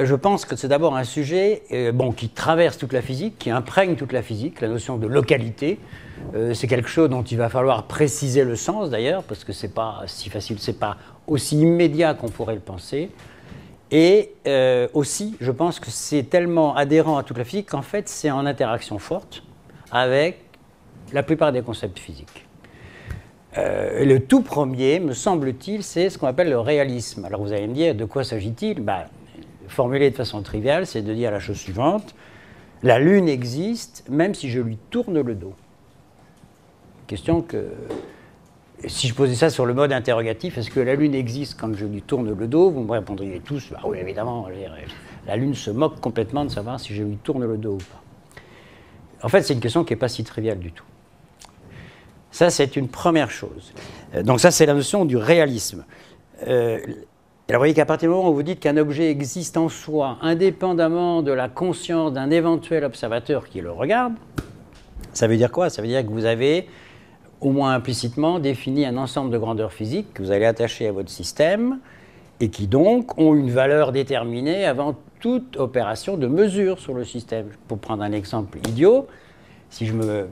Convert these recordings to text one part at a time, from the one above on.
je pense que c'est d'abord un sujet qui traverse toute la physique, qui imprègne toute la physique, la notion de localité. C'est quelque chose dont il va falloir préciser le sens d'ailleurs, parce que c'est pas si facile, c'est pas aussi immédiat qu'on pourrait le penser. Et aussi, je pense que c'est tellement adhérent à toute la physique qu'en fait, c'est en interaction forte avec la plupart des concepts physiques. Le tout premier, me semble-t-il, c'est ce qu'on appelle le réalisme. Alors vous allez me dire, de quoi s'agit-il? Formulé de façon triviale, c'est de dire la chose suivante: la Lune existe même si je lui tourne le dos. Question que, si je posais ça sur le mode interrogatif, est-ce que la Lune existe quand je lui tourne le dos? Vous me répondriez tous, oui évidemment, la Lune se moque complètement de savoir si je lui tourne le dos ou pas. En fait, c'est une question qui n'est pas si triviale du tout. Ça, c'est une première chose. Donc ça, c'est la notion du réalisme. Alors vous voyez qu'à partir du moment où vous dites qu'un objet existe en soi, indépendamment de la conscience d'un éventuel observateur qui le regarde, ça veut dire quoi? Ça veut dire que vous avez, au moins implicitement, défini un ensemble de grandeurs physiques que vous allez attacher à votre système et qui donc ont une valeur déterminée avant toute opération de mesure sur le système. Pour prendre un exemple idiot, si je me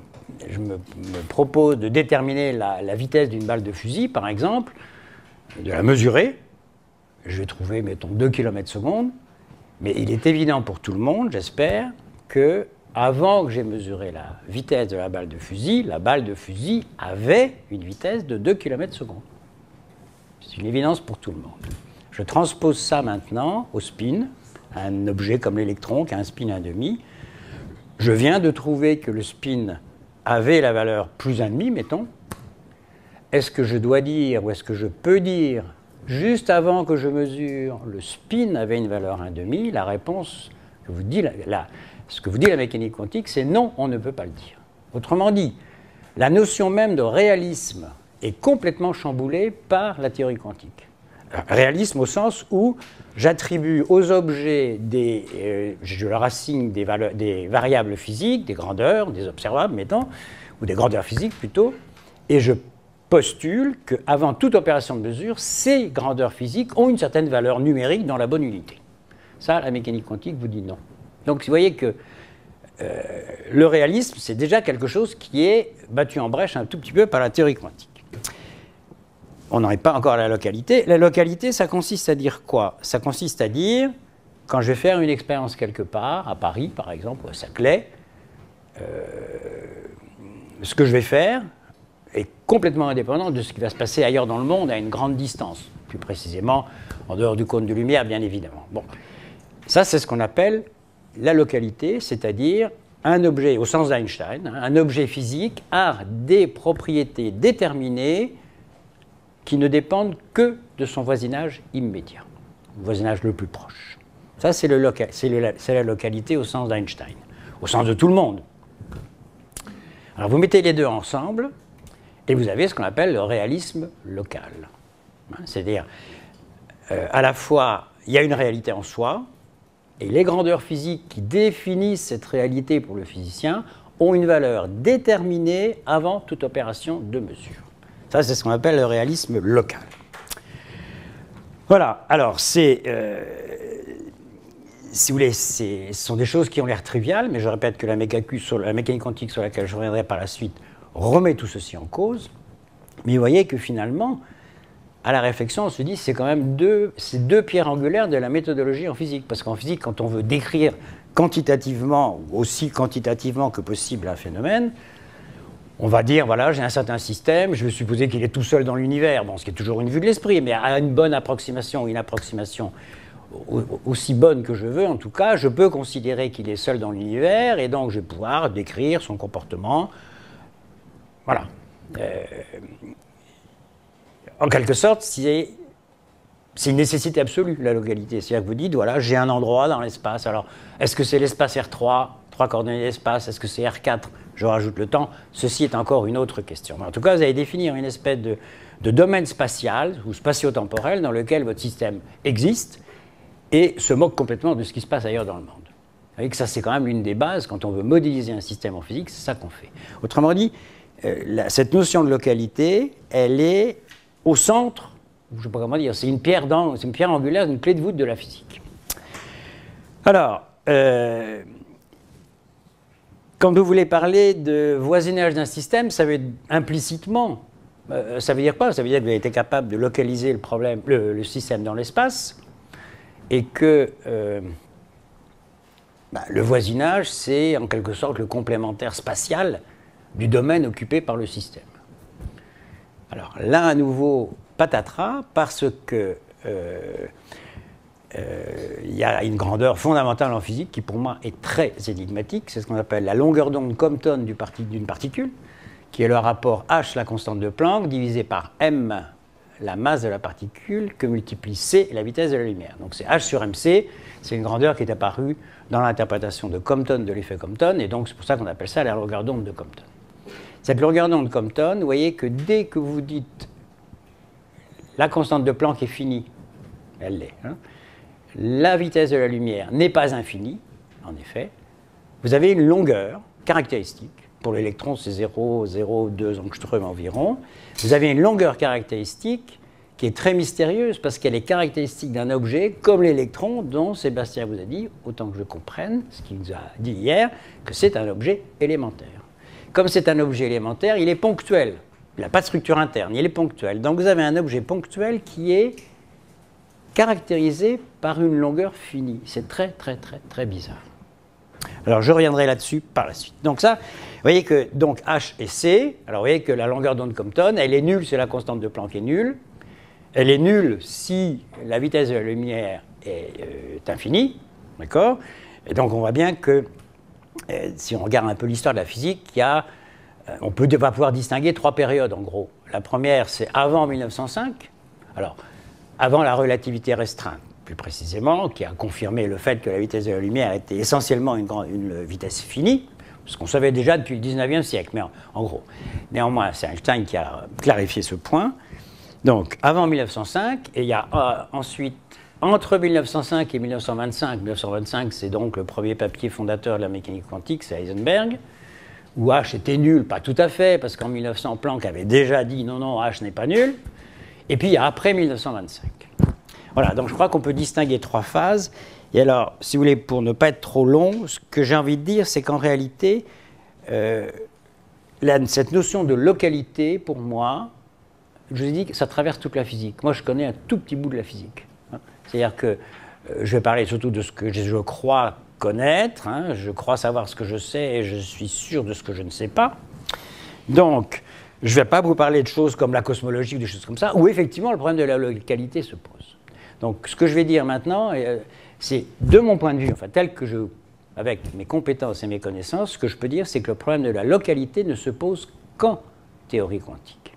propose de déterminer la vitesse d'une balle de fusil, par exemple, de la mesurer, je vais trouver, mettons, 2 km/s, mais il est évident pour tout le monde, j'espère, que avant que j'ai mesuré la vitesse de la balle de fusil avait une vitesse de 2 km/s. C'est une évidence pour tout le monde. Je transpose ça maintenant au spin, un objet comme l'électron qui a un spin 1,5. Je viens de trouver que le spin avait la valeur plus 1,5, mettons. Est-ce que je dois dire, ou est-ce que je peux dire, juste avant que je mesure, le spin avait une valeur 1,5? La réponse que vous dit ce que vous dit la mécanique quantique, c'est non, on ne peut pas le dire. Autrement dit, la notion même de réalisme est complètement chamboulée par la théorie quantique. Réalisme au sens où j'attribue aux objets je leur assigne des variables physiques, des grandeurs, des observables, mettons, ou des grandeurs physiques plutôt, et je postule qu'avant toute opération de mesure, ces grandeurs physiques ont une certaine valeur numérique dans la bonne unité. Ça, la mécanique quantique vous dit non. Donc, vous voyez que le réalisme, c'est déjà quelque chose qui est battu en brèche un tout petit peu par la théorie quantique. On n'en est pas encore à la localité. La localité, ça consiste à dire quoi? Ça consiste à dire, quand je vais faire une expérience quelque part, à Paris par exemple, ou à Saclay, ce que je vais faire est complètement indépendant de ce qui va se passer ailleurs dans le monde à une grande distance, plus précisément en dehors du cône de lumière, bien évidemment. Bon. Ça, c'est ce qu'on appelle la localité, c'est-à-dire un objet, au sens d'Einstein, un objet physique a des propriétés déterminées qui ne dépendent que de son voisinage immédiat, le voisinage le plus proche. Ça, c'est la localité au sens d'Einstein, au sens de tout le monde. Alors, vous mettez les deux ensemble, et vous avez ce qu'on appelle le réalisme local. C'est-à-dire, à la fois, il y a une réalité en soi, et les grandeurs physiques qui définissent cette réalité pour le physicien ont une valeur déterminée avant toute opération de mesure. Ça, c'est ce qu'on appelle le réalisme local. Voilà, alors si vous voulez, ce sont des choses qui ont l'air triviales, mais je répète que la mécanique quantique sur laquelle je reviendrai par la suite remet tout ceci en cause. Mais vous voyez que finalement, à la réflexion, on se dit c'est quand même deux pierres angulaires de la méthodologie en physique. Parce qu'en physique, quand on veut décrire quantitativement, ou aussi quantitativement que possible un phénomène, on va dire, voilà, j'ai un certain système, je vais supposer qu'il est tout seul dans l'univers, bon, ce qui est toujours une vue de l'esprit, mais à une bonne approximation, une approximation aussi bonne que je veux, en tout cas, je peux considérer qu'il est seul dans l'univers, et donc je vais pouvoir décrire son comportement. Voilà. En quelque sorte, c'est une nécessité absolue, la localité. C'est-à-dire que vous dites, voilà, j'ai un endroit dans l'espace. Alors, est-ce que c'est l'espace R3, 3 coordonnées d'espace? Est-ce que c'est R4? Je rajoute le temps. Ceci est encore une autre question. Mais en tout cas, vous allez définir une espèce de domaine spatial ou spatio-temporel dans lequel votre système existe et se moque complètement de ce qui se passe ailleurs dans le monde. Vous voyez que ça, c'est quand même l'une des bases. Quand on veut modéliser un système en physique, c'est ça qu'on fait. Autrement dit, cette notion de localité, elle est au centre, je ne sais pas comment dire, c'est une pierre angulaire, une clé de voûte de la physique. Alors, quand vous voulez parler de voisinage d'un système, ça veut implicitement, ça veut dire quoi? Ça veut dire que vous avez été capable de localiser le problème, le système dans l'espace, et que le voisinage, c'est en quelque sorte le complémentaire spatial du domaine occupé par le système. Alors là, à nouveau, patatras, parce que il y a une grandeur fondamentale en physique qui, pour moi, est très énigmatique. C'est ce qu'on appelle la longueur d'onde Compton d'une particule, qui est le rapport h, la constante de Planck, divisé par m, la masse de la particule, que multiplie c, la vitesse de la lumière. Donc c'est h sur mc, c'est une grandeur qui est apparue dans l'interprétation de Compton de l'effet Compton, et donc c'est pour ça qu'on appelle ça la longueur d'onde de Compton. Cette longueur d'onde Compton, vous voyez que dès que vous dites la constante de Planck est finie, elle l'est, hein, la vitesse de la lumière n'est pas infinie, en effet, vous avez une longueur caractéristique. Pour l'électron, c'est 0,02 angstrom environ. Vous avez une longueur caractéristique qui est très mystérieuse parce qu'elle est caractéristique d'un objet comme l'électron dont Sébastien vous a dit, autant que je comprenne ce qu'il nous a dit hier, que c'est un objet élémentaire. Comme c'est un objet élémentaire, il est ponctuel. Il n'a pas de structure interne, il est ponctuel. Donc vous avez un objet ponctuel qui est caractérisé par une longueur finie. C'est très, très, très, très bizarre. Alors je reviendrai là-dessus par la suite. Donc ça, vous voyez que donc H et C, alors vous voyez que la longueur d'onde Compton, elle est nulle si la constante de Planck est nulle. Elle est nulle si la vitesse de la lumière est infinie, d'accord? Et donc on voit bien que si on regarde un peu l'histoire de la physique, on va pouvoir distinguer trois périodes en gros. La première, c'est avant 1905, alors avant la relativité restreinte, plus précisément, qui a confirmé le fait que la vitesse de la lumière était essentiellement une vitesse finie, ce qu'on savait déjà depuis le 19e siècle, mais en gros. Néanmoins, c'est Einstein qui a clarifié ce point. Donc, avant 1905, et il y a ensuite, entre 1905 et 1925, 1925, c'est donc le premier papier fondateur de la mécanique quantique, c'est Heisenberg, où H était nul, pas tout à fait, parce qu'en 1900, Planck avait déjà dit non, non, H n'est pas nul. Et puis, il y a après 1925. Voilà, donc je crois qu'on peut distinguer trois phases. Et alors, si vous voulez, pour ne pas être trop long, ce que j'ai envie de dire, c'est qu'en réalité, cette notion de localité, pour moi, je vous ai dit que ça traverse toute la physique. Moi, je connais un tout petit bout de la physique. Hein. C'est-à-dire que je vais parler surtout de ce que je crois connaître, hein. Je crois savoir ce que je sais et je suis sûr de ce que je ne sais pas. Donc, je ne vais pas vous parler de choses comme la cosmologie ou des choses comme ça, où effectivement le problème de la localité se pose. Donc, ce que je vais dire maintenant, c'est de mon point de vue, enfin, tel que avec mes compétences et mes connaissances, ce que je peux dire, c'est que le problème de la localité ne se pose qu'en théorie quantique.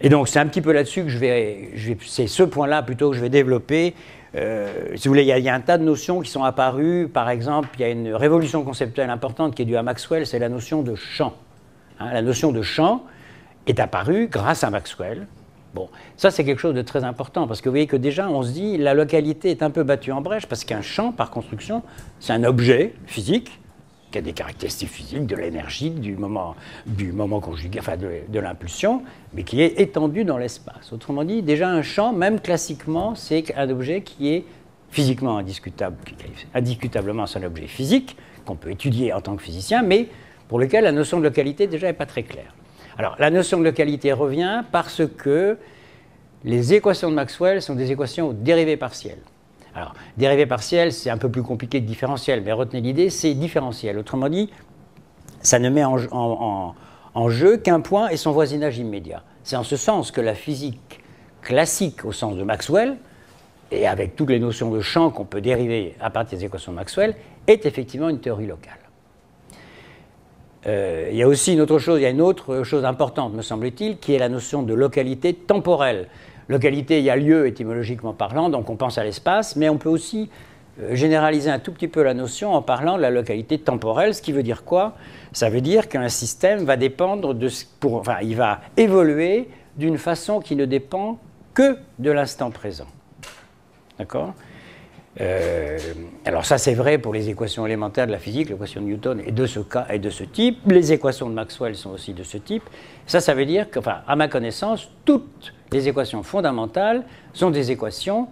Et donc, c'est un petit peu là-dessus que c'est ce point-là plutôt que je vais développer. Si vous voulez, il y a un tas de notions qui sont apparues. Par exemple, il y a une révolution conceptuelle importante qui est due à Maxwell, c'est la notion de champ. Hein, la notion de champ est apparue grâce à Maxwell. Bon, ça c'est quelque chose de très important parce que vous voyez que déjà on se dit la localité est un peu battue en brèche parce qu'un champ par construction c'est un objet physique qui a des caractéristiques physiques, de l'énergie, du moment conjugué, enfin de l'impulsion, mais qui est étendu dans l'espace. Autrement dit, déjà un champ, même classiquement, c'est un objet qui est physiquement indiscutable, indiscutablement c'est un objet physique qu'on peut étudier en tant que physicien, mais pour lequel la notion de localité déjà n'est pas très claire. Alors, la notion de localité revient parce que les équations de Maxwell sont des équations aux dérivées partielles. Alors, dérivées partielles, c'est un peu plus compliqué que différentiel, mais retenez l'idée, c'est différentiel. Autrement dit, ça ne met en jeu qu'un point et son voisinage immédiat. C'est en ce sens que la physique classique, au sens de Maxwell, et avec toutes les notions de champ qu'on peut dériver à partir des équations de Maxwell, est effectivement une théorie locale. Il y a aussi une autre chose importante, me semble-t-il, qui est la notion de localité temporelle. Localité, il y a lieu étymologiquement parlant, donc on pense à l'espace, mais on peut aussi généraliser un tout petit peu la notion en parlant de la localité temporelle, ce qui veut dire quoi? Ça veut dire qu'un système va dépendre il va évoluer d'une façon qui ne dépend que de l'instant présent. D'accord? Alors ça c'est vrai pour les équations élémentaires de la physique, l'équation de Newton est de ce cas et de ce type, les équations de Maxwell sont aussi de ce type. Ça veut dire que, à ma connaissance, toutes les équations fondamentales sont des équations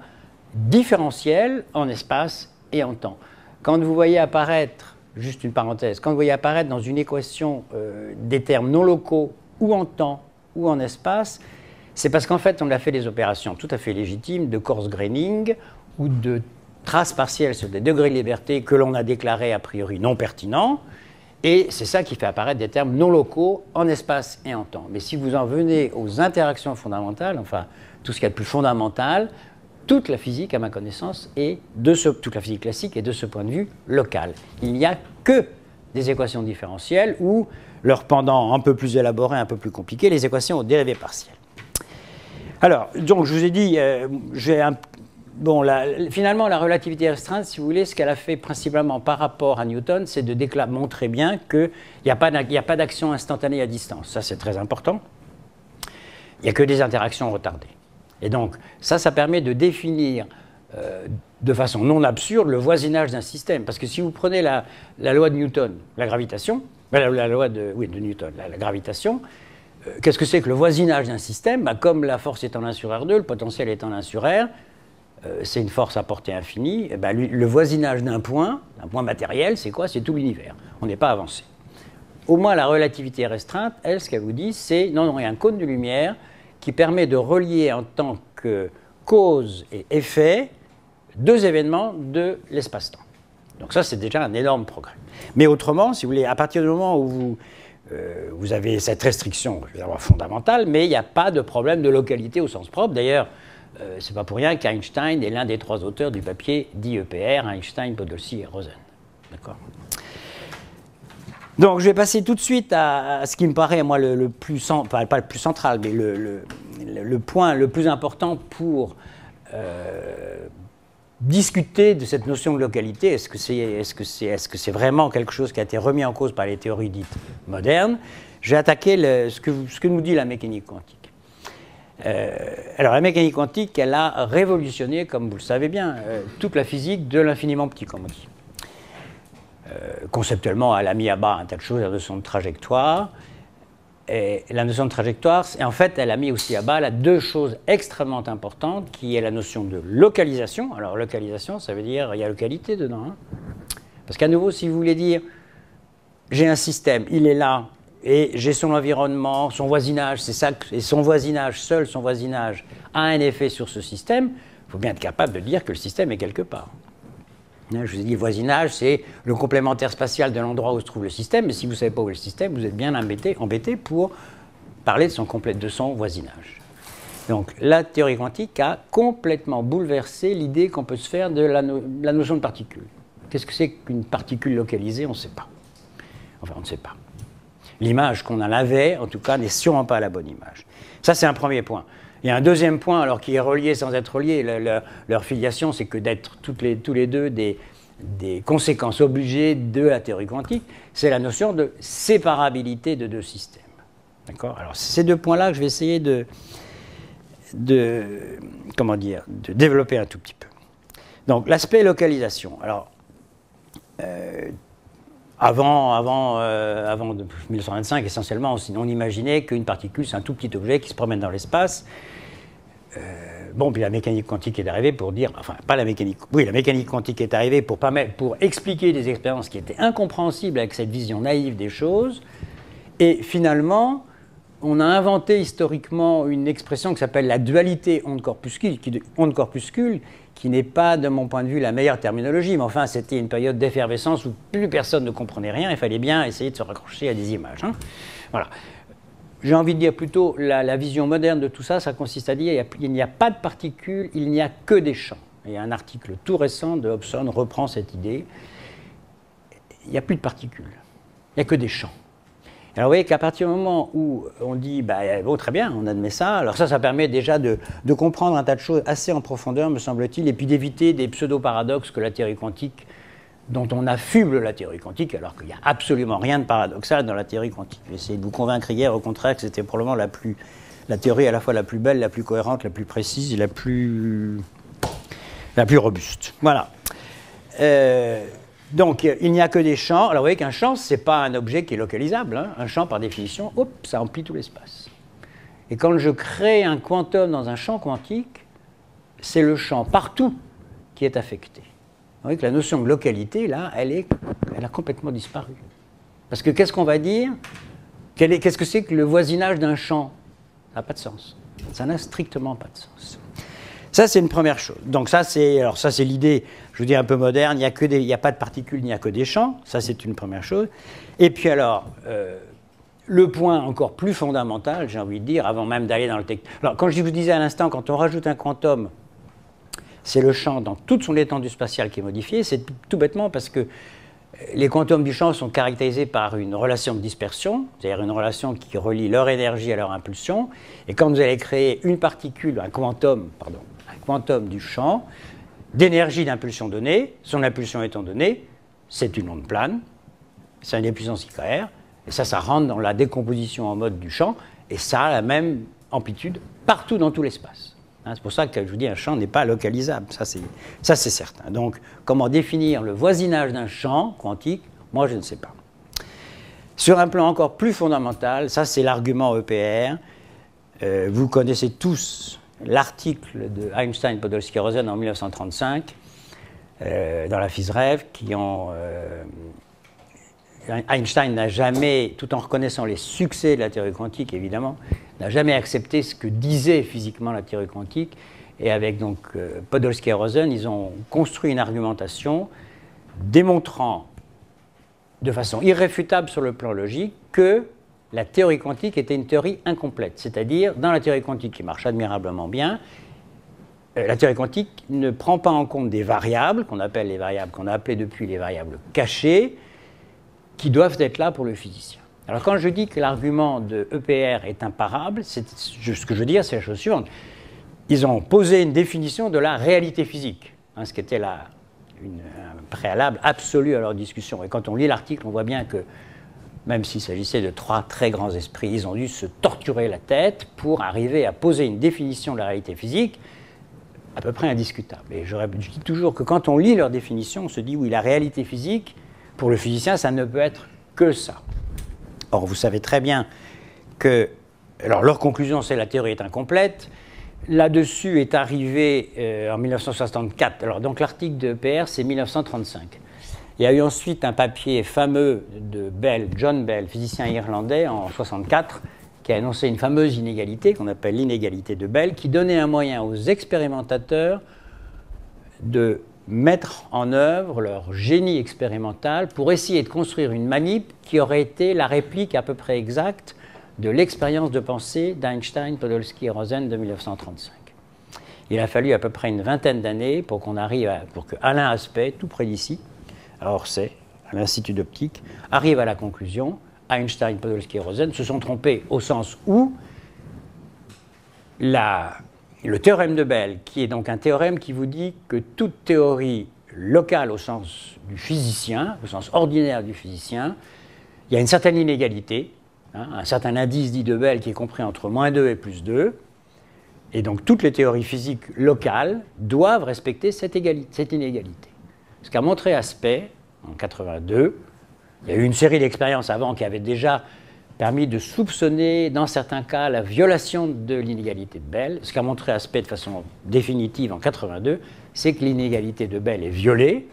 différentielles en espace et en temps. Quand vous voyez apparaître, juste une parenthèse, quand vous voyez apparaître dans une équation des termes non locaux ou en temps ou en espace, c'est parce qu'en fait on a fait des opérations tout à fait légitimes de coarse graining ou de traces partielles sur des degrés de liberté que l'on a déclarés a priori non pertinents, et c'est ça qui fait apparaître des termes non locaux en espace et en temps. Mais si vous en venez aux interactions fondamentales, enfin tout ce qu'il y a de plus fondamental, toute la physique, à ma connaissance, toute la physique classique est de ce point de vue locale. Il n'y a que des équations différentielles ou leur pendant un peu plus élaboré, un peu plus compliqué, les équations aux dérivées partielles. Alors, donc je vous ai dit, finalement, la relativité restreinte, si vous voulez, ce qu'elle a fait principalement par rapport à Newton, c'est de montrer bien qu'il n'y a pas d'action instantanée à distance. Ça, c'est très important. Il n'y a que des interactions retardées. Et donc, ça permet de définir de façon non absurde le voisinage d'un système. Parce que si vous prenez la loi de Newton, la gravitation, la loi de Newton, la gravitation, qu'est-ce que c'est que le voisinage d'un système? Comme la force est en 1 sur R2, le potentiel est en 1 sur R, c'est une force à portée infinie, le voisinage d'un point matériel, c'est quoi? C'est tout l'univers. On n'est pas avancé. Au moins, la relativité restreinte, elle, ce qu'elle vous dit, c'est non, il y a un cône de lumière qui permet de relier en tant que cause et effet deux événements de l'espace-temps. Donc ça, c'est déjà un énorme progrès. Mais autrement, si vous voulez, à partir du moment où vous avez cette restriction fondamentale, mais il n'y a pas de problème de localité au sens propre. D'ailleurs, ce n'est pas pour rien qu'Einstein est l'un des 3 auteurs du papier dit EPR, Einstein, Podolsky et Rosen. D'accord ? Donc, je vais passer tout de suite à ce qui me paraît, moi, le plus central, pas le plus central, mais le point le plus important pour discuter de cette notion de localité. Est-ce que c'est vraiment quelque chose qui a été remis en cause par les théories dites modernes? Je vais attaquer ce que nous dit la mécanique quantique. Alors, la mécanique quantique, elle a révolutionné, comme vous le savez bien, toute la physique de l'infiniment petit, comme on dit. Conceptuellement, elle a mis à bas un tas de choses, la notion de trajectoire. Et la notion de trajectoire, et en fait, elle a mis aussi à bas 2 choses extrêmement importantes, qui est la notion de localisation. Alors, localisation, ça veut dire, il y a localité dedans. Hein. Parce qu'à nouveau, si vous voulez dire, j'ai un système, il est là, et j'ai son environnement, son voisinage, c'est ça, et son voisinage, seul son voisinage, a un effet sur ce système, il faut bien être capable de dire que le système est quelque part. Je vous ai dit, le voisinage, c'est le complémentaire spatial de l'endroit où se trouve le système, mais si vous ne savez pas où est le système, vous êtes bien embêté pour parler de son voisinage. Donc, la théorie quantique a complètement bouleversé l'idée qu'on peut se faire de la notion de particule. Qu'est-ce que c'est qu'une particule localisée? On ne sait pas. Enfin, on ne sait pas. L'image qu'on en avait, en tout cas, n'est sûrement pas la bonne image. Ça, c'est un premier point. Il y a un deuxième point, alors qui est relié sans être relié, leur filiation, c'est que d'être tous les deux des conséquences obligées de la théorie quantique, c'est la notion de séparabilité de 2 systèmes. D'accord? Alors, c'est ces 2 points-là que je vais essayer de développer un tout petit peu. Donc, l'aspect localisation. Alors, avant 1925, essentiellement, on imaginait qu'une particule, c'est un tout petit objet qui se promène dans l'espace. Puis la mécanique quantique est arrivée pour dire, enfin, pas la mécanique, oui, la mécanique quantique est arrivée pour expliquer des expériences qui étaient incompréhensibles avec cette vision naïve des choses. Et finalement, on a inventé historiquement une expression qui s'appelle la dualité onde-corpuscule, qui n'est pas, de mon point de vue, la meilleure terminologie, mais enfin, c'était une période d'effervescence où plus personne ne comprenait rien, il fallait bien essayer de se raccrocher à des images. Hein. Voilà. J'ai envie de dire plutôt, la vision moderne de tout ça, ça consiste à dire qu'il n'y a pas de particules, il n'y a que des champs. Il y a un article tout récent de Hobson reprend cette idée. Il n'y a plus de particules, il n'y a que des champs. Alors vous voyez qu'à partir du moment où on dit, très bien, on admet ça, alors ça permet déjà de comprendre un tas de choses assez en profondeur, me semble-t-il, et puis d'éviter des pseudo-paradoxes que la théorie quantique, dont on affuble la théorie quantique, alors qu'il n'y a absolument rien de paradoxal dans la théorie quantique. J'ai essayé de vous convaincre hier, au contraire, que c'était probablement la théorie à la fois la plus belle, la plus cohérente, la plus précise et la plus robuste. Voilà. Donc, il n'y a que des champs. Alors, vous voyez qu'un champ, ce n'est pas un objet qui est localisable. Hein. Un champ, par définition, ça emplit tout l'espace. Et quand je crée un quantum dans un champ quantique, c'est le champ partout qui est affecté. voyez que la notion de localité, là, elle a complètement disparu. Parce que qu'est-ce qu'on va dire? Qu'est-ce que c'est que le voisinage d'un champ? Ça n'a pas de sens. Ça n'a strictement pas de sens. Ça, c'est une première chose. Donc ça, c'est l'idée, je vous dis, un peu moderne. Il n'y a pas de particules, il n'y a que des champs. Ça, c'est une première chose. Et puis alors, le point encore plus fondamental, j'ai envie de dire, avant même d'aller dans le technique. Alors, quand je vous disais à l'instant, quand on rajoute un quantum, c'est le champ dans toute son étendue spatiale qui est modifié. C'est tout bêtement parce que les quantums du champ sont caractérisés par une relation de dispersion, c'est-à-dire une relation qui relie leur énergie à leur impulsion. Et quand vous allez créer une particule, un quantum du champ, d'énergie d'impulsion donnée, son impulsion étant donnée, c'est une onde plane, c'est une puissance IKR, et ça rentre dans la décomposition en mode du champ, et ça a la même amplitude partout dans tout l'espace. C'est pour ça que je vous dis, un champ n'est pas localisable, ça c'est certain. Donc, comment définir le voisinage d'un champ quantique? Moi, je ne sais pas. Sur un plan encore plus fondamental, ça c'est l'argument EPR. Vous connaissez tous l'article de Einstein, Podolsky et Rosen en 1935, dans la FISREV, Einstein n'a jamais, tout en reconnaissant les succès de la théorie quantique, évidemment, n'a jamais accepté ce que disait physiquement la théorie quantique. Et avec donc Podolsky et Rosen, ils ont construit une argumentation démontrant de façon irréfutable sur le plan logique que la théorie quantique était une théorie incomplète. C'est-à-dire, dans la théorie quantique qui marche admirablement bien, la théorie quantique ne prend pas en compte des variables, qu'on appelle les variables, qu'on a appelées depuis les variables cachées, qui doivent être là pour le physicien. Alors quand je dis que l'argument de EPR est imparable, ce que je veux dire, c'est la chose suivante. Ils ont posé une définition de la réalité physique, ce qui était un préalable absolu à leur discussion. Et quand on lit l'article, on voit bien que, même s'il s'agissait de trois très grands esprits, ils ont dû se torturer la tête pour arriver à poser une définition de la réalité physique à peu près indiscutable. Et je dis toujours que quand on lit leur définition, on se dit, oui, la réalité physique, pour le physicien, ça ne peut être que ça. Or, vous savez très bien que... Alors, leur conclusion, c'est la théorie est incomplète. Là-dessus est arrivé en 1964. Alors, donc, l'article de EPR, c'est 1935. Il y a eu ensuite un papier fameux de Bell, John Bell, physicien irlandais, en 1964, qui a annoncé une fameuse inégalité, qu'on appelle l'inégalité de Bell, qui donnait un moyen aux expérimentateurs de mettre en œuvre leur génie expérimental pour essayer de construire une manip qui aurait été la réplique à peu près exacte de l'expérience de pensée d'Einstein, Podolsky et Rosen de 1935. Il a fallu à peu près une vingtaine d'années pour que Alain Aspect, tout près d'ici, à Orsay, à l'Institut d'optique, arrive à la conclusion, Einstein, Podolsky et Rosen se sont trompés au sens où le théorème de Bell, qui est donc un théorème qui vous dit que toute théorie locale au sens du physicien, au sens ordinaire du physicien, il y a une certaine inégalité, un certain indice dit de Bell qui est compris entre -2 et +2, et donc toutes les théories physiques locales doivent respecter cette inégalité. Ce qu'a montré Aspect en 1982, il y a eu une série d'expériences avant qui avaient déjà permis de soupçonner, dans certains cas, la violation de l'inégalité de Bell. Ce qu'a montré Aspect de façon définitive en 1982, c'est que l'inégalité de Bell est violée.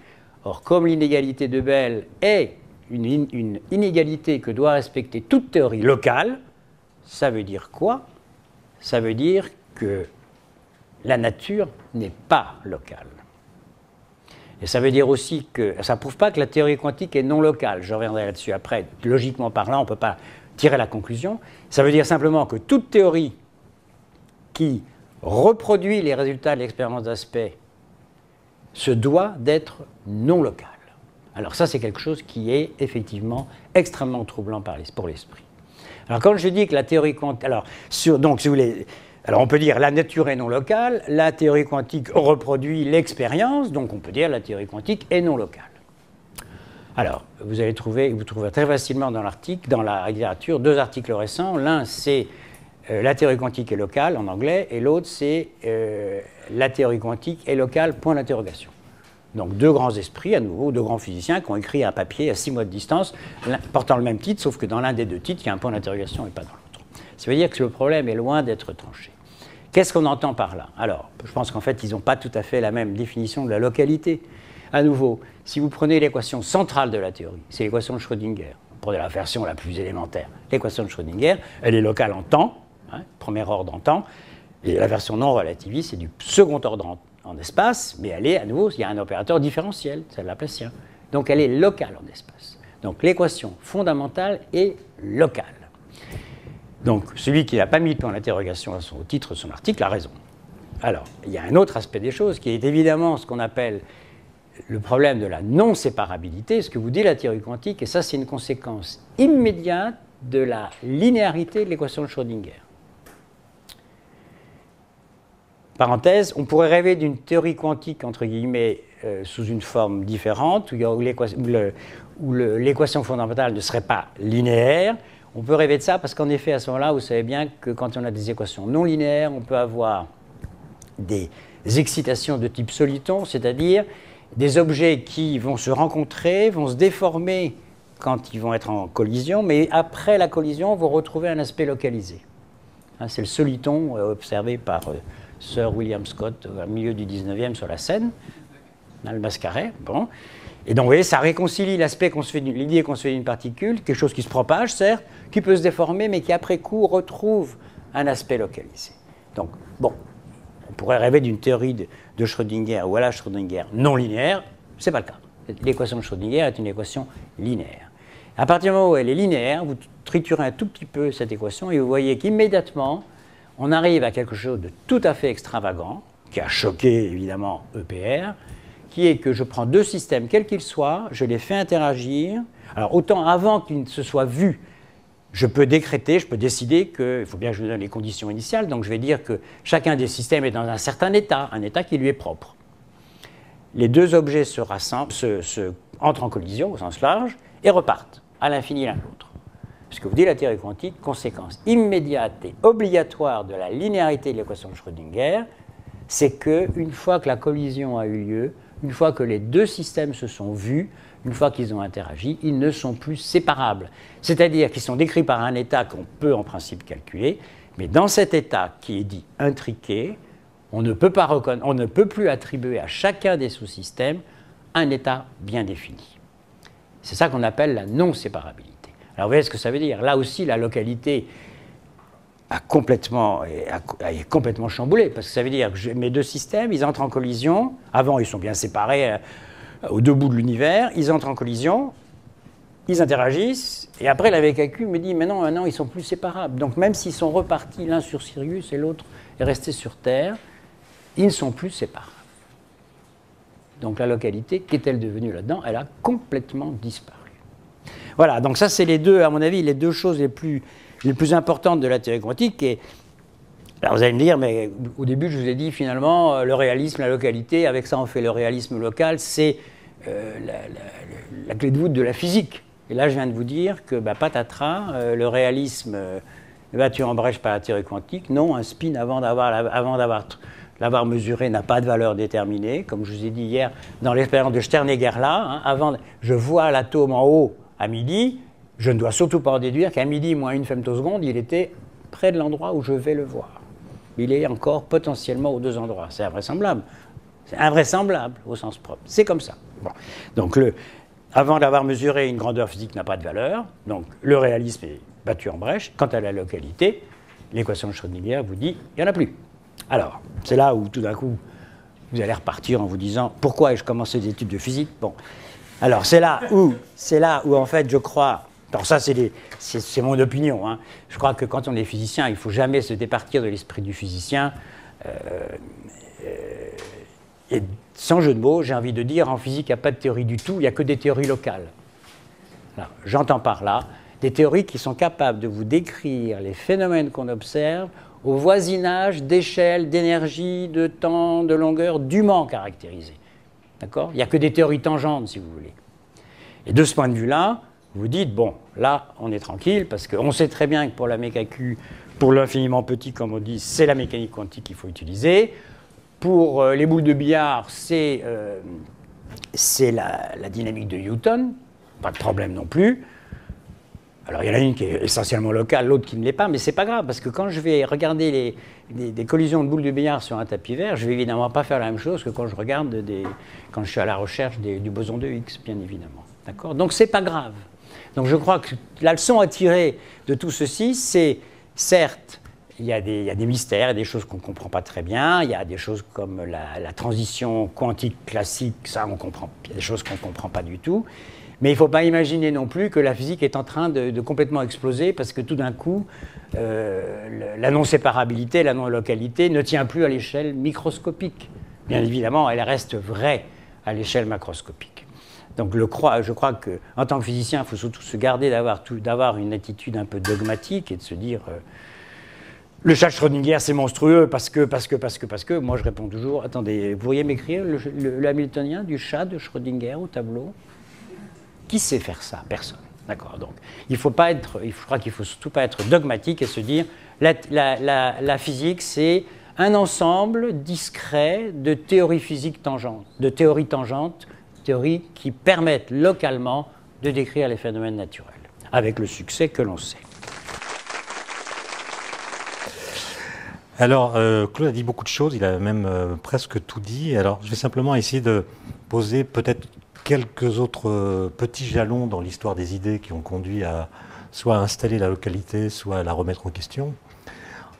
Or, comme l'inégalité de Bell est une inégalité que doit respecter toute théorie locale, ça veut dire quoi? Ça veut dire que la nature n'est pas locale. Et ça veut dire aussi que ça ne prouve pas que la théorie quantique est non locale. Je reviendrai là-dessus après. Logiquement parlant, on ne peut pas tirer la conclusion. Ça veut dire simplement que toute théorie qui reproduit les résultats de l'expérience d'Aspect se doit d'être non locale. Alors ça, c'est quelque chose qui est effectivement extrêmement troublant pour l'esprit. Alors quand je dis que la théorie quantique... donc si vous voulez... Alors on peut dire la nature est non locale, la théorie quantique reproduit l'expérience, donc on peut dire la théorie quantique est non locale. Alors, vous trouverez très facilement dans l'article, dans la littérature, deux articles récents. L'un, c'est la théorie quantique est locale en anglais, et l'autre, c'est la théorie quantique est locale, point d'interrogation. Donc deux grands esprits, à nouveau, deux grands physiciens qui ont écrit un papier à 6 mois de distance, portant le même titre, sauf que dans l'un des deux titres, il y a un point d'interrogation et pas dans l'autre. Ça veut dire que le problème est loin d'être tranché. Qu'est-ce qu'on entend par là? Alors, je pense qu'en fait, ils n'ont pas tout à fait la même définition de la localité. À nouveau, si vous prenez l'équation centrale de la théorie, c'est l'équation de Schrödinger. Prenez la version la plus élémentaire. L'équation de Schrödinger, elle est locale en temps, hein, premier ordre en temps, et la version non relativiste, c'est du second ordre en espace, mais elle est, à nouveau, il y a un opérateur différentiel, c'est le Laplacien. Donc elle est locale en espace. Donc l'équation fondamentale est locale. Donc celui qui n'a pas mis de point d'interrogation au titre de son article a raison. Alors, il y a un autre aspect des choses qui est évidemment ce qu'on appelle le problème de la non-séparabilité, ce que vous dit la théorie quantique, et ça c'est une conséquence immédiate de la linéarité de l'équation de Schrödinger. Parenthèse, on pourrait rêver d'une théorie quantique, entre guillemets, sous une forme différente, où l'équation fondamentale ne serait pas linéaire. On peut rêver de ça parce qu'en effet, à ce moment-là, vous savez bien que quand on a des équations non linéaires, on peut avoir des excitations de type soliton, c'est-à-dire des objets qui vont se rencontrer, vont se déformer quand ils vont être en collision, mais après la collision, vont retrouver un aspect localisé. Hein, c'est le soliton observé par Sir William Scott au milieu du 19e sur la Seine, dans le Mascaret. Bon. Et donc, vous voyez, ça réconcilie l'aspect l'idée qu'on se fait d'une particule, quelque chose qui se propage, certes, qui peut se déformer, mais qui, après coup, retrouve un aspect localisé. Donc, bon, on pourrait rêver d'une théorie de Schrödinger ou à la Schrödinger non linéaire, ce n'est pas le cas. L'équation de Schrödinger est une équation linéaire. À partir du moment où elle est linéaire, vous triturez un tout petit peu cette équation et vous voyez qu'immédiatement, on arrive à quelque chose de tout à fait extravagant, qui a choqué évidemment EPR, qui est que je prends deux systèmes, quels qu'ils soient, je les fais interagir. Alors autant avant qu'ils ne se soient vus, je peux décréter, je peux décider qu'il faut bien que je vous donne les conditions initiales, donc je vais dire que chacun des systèmes est dans un certain état, un état qui lui est propre. Les deux objets se entrent en collision au sens large et repartent à l'infini l'un de l'autre. Ce que vous dit la théorie quantique, conséquence immédiate et obligatoire de la linéarité de l'équation de Schrödinger, c'est qu'une fois que la collision a eu lieu, une fois que les deux systèmes se sont vus, une fois qu'ils ont interagi, ils ne sont plus séparables. C'est-à-dire qu'ils sont décrits par un état qu'on peut en principe calculer, mais dans cet état qui est dit intriqué, on ne peut plus attribuer à chacun des sous-systèmes un état bien défini. C'est ça qu'on appelle la non-séparabilité. Alors vous voyez ce que ça veut dire. Là aussi, la localité est complètement chamboulée, parce que ça veut dire que mes deux systèmes, ils entrent en collision. Avant, ils sont bien séparés aux deux bouts de l'univers. Ils entrent en collision, ils interagissent, et après, la VKQ me dit, mais non, maintenant, ils sont plus séparables. Donc même s'ils sont repartis l'un sur Sirius et l'autre est resté sur Terre, ils ne sont plus séparables. Donc la localité, qu'est-elle devenue là-dedans? Elle a complètement disparu. Voilà, donc ça c'est les deux, à mon avis, les deux choses les plus importantes de la théorie quantique. Et alors vous allez me dire, mais au début je vous ai dit finalement le réalisme, la localité, avec ça on fait le réalisme local, c'est la clé de voûte de la physique. Et là je viens de vous dire que patatras, le réalisme battu en brèche par la théorie quantique, non, un spin avant l'avoir mesuré n'a pas de valeur déterminée, comme je vous ai dit hier dans l'expérience de Stern-Gerlach, hein, je vois l'atome en haut à midi, je ne dois surtout pas en déduire qu'à midi moins une femtoseconde, il était près de l'endroit où je vais le voir. Il est encore potentiellement aux deux endroits. C'est invraisemblable. C'est invraisemblable au sens propre. C'est comme ça. Bon. Donc, avant d'avoir mesuré, une grandeur physique n'a pas de valeur. Donc, le réalisme est battu en brèche. Quant à la localité, l'équation de Schrödinger vous dit il n'y en a plus. Alors, c'est là où tout d'un coup, vous allez repartir en vous disant pourquoi ai-je commencé des études de physique? Bon. Alors, c'est là où, en fait, je crois. Alors, ça, c'est mon opinion. Hein. Je crois que quand on est physicien, il ne faut jamais se départir de l'esprit du physicien. Et sans jeu de mots, j'ai envie de dire, en physique, il n'y a pas de théorie du tout, il n'y a que des théories locales. J'entends par là des théories qui sont capables de vous décrire les phénomènes qu'on observe au voisinage d'échelles, d'énergie, de temps, de longueur dûment caractérisées. D'accord ? Il n'y a que des théories tangentes, si vous voulez. Et de ce point de vue-là, vous dites, bon, là, on est tranquille, parce qu'on sait très bien que pour la méca-Q, pour l'infiniment petit, comme on dit, c'est la mécanique quantique qu'il faut utiliser. Pour les boules de billard, c'est la dynamique de Newton, pas de problème non plus. Alors il y en a une qui est essentiellement locale, l'autre qui ne l'est pas, mais c'est pas grave, parce que quand je vais regarder des collisions de boules de billard sur un tapis vert, je vais évidemment pas faire la même chose que quand je regarde quand je suis à la recherche du boson de Higgs, bien évidemment. D'accord ? Donc c'est pas grave. Donc je crois que la leçon à tirer de tout ceci, c'est certes, il y a des mystères, il y a des choses qu'on ne comprend pas très bien, il y a des choses comme la transition quantique classique, ça on comprend, il y a des choses qu'on ne comprend pas du tout. Mais il ne faut pas imaginer non plus que la physique est en train de complètement exploser parce que tout d'un coup, la non-séparabilité, la non-localité ne tient plus à l'échelle microscopique. Bien évidemment, elle reste vraie à l'échelle macroscopique. Donc je crois qu'en tant que physicien, il faut surtout se garder d'avoir une attitude un peu dogmatique et de se dire le chat de Schrödinger c'est monstrueux parce que. Moi je réponds toujours, attendez, vous pourriez m'écrire le hamiltonien du chat de Schrödinger au tableau ? Qui sait faire ça? Personne. D'accord. Donc, je crois qu'il ne faut surtout pas être dogmatique et se dire la physique, c'est un ensemble discret de théories physiques tangentes, théories qui permettent localement de décrire les phénomènes naturels, avec le succès que l'on sait. Alors, Claude a dit beaucoup de choses, il a même presque tout dit. Alors, je vais simplement essayer de poser peut-être quelques autres petits jalons dans l'histoire des idées qui ont conduit à soit installer la localité, soit à la remettre en question.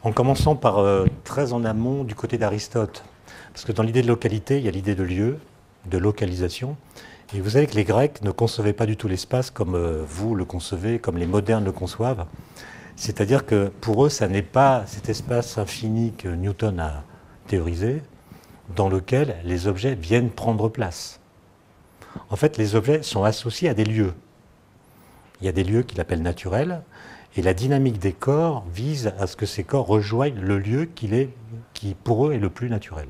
En commençant par très en amont du côté d'Aristote. Parce que dans l'idée de localité, il y a l'idée de lieu, de localisation. Et vous savez que les Grecs ne concevaient pas du tout l'espace comme vous le concevez, comme les modernes le conçoivent. C'est-à-dire que pour eux, ça n'est pas cet espace infini que Newton a théorisé, dans lequel les objets viennent prendre place. En fait, les objets sont associés à des lieux. Il y a des lieux qu'il appelle naturels, et la dynamique des corps vise à ce que ces corps rejoignent le lieu qui pour eux est le plus naturel.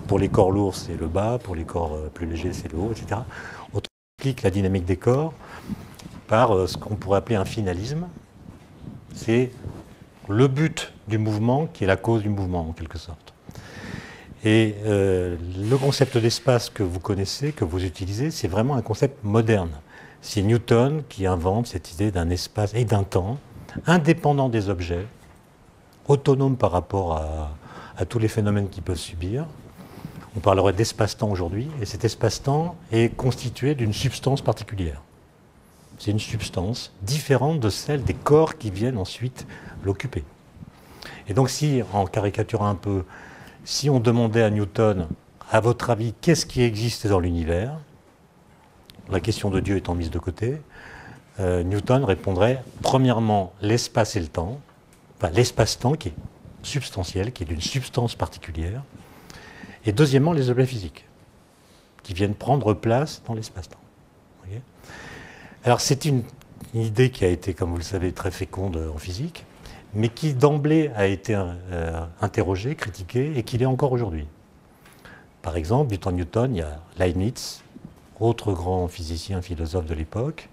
Pour les corps lourds, c'est le bas, pour les corps plus légers, c'est le haut, etc. On explique la dynamique des corps par ce qu'on pourrait appeler un finalisme. C'est le but du mouvement qui est la cause du mouvement, en quelque sorte. Et le concept d'espace que vous connaissez, que vous utilisez, c'est vraiment un concept moderne. C'est Newton qui invente cette idée d'un espace et d'un temps indépendant des objets, autonome par rapport à tous les phénomènes qu'ils peuvent subir. On parlerait d'espace-temps aujourd'hui, et cet espace-temps est constitué d'une substance particulière. C'est une substance différente de celle des corps qui viennent ensuite l'occuper. Et donc si, en caricaturant un peu, si on demandait à Newton, à votre avis, qu'est-ce qui existe dans l'univers, la question de Dieu étant mise de côté, Newton répondrait premièrement l'espace et le temps, enfin l'espace-temps qui est substantiel, qui est d'une substance particulière, et deuxièmement les objets physiques, qui viennent prendre place dans l'espace-temps. Alors c'est une idée qui a été, comme vous le savez, très féconde en physique, mais qui d'emblée a été interrogée, critiquée, et qui l'est encore aujourd'hui. Par exemple, du temps de Newton, il y a Leibniz, autre grand physicien, philosophe de l'époque,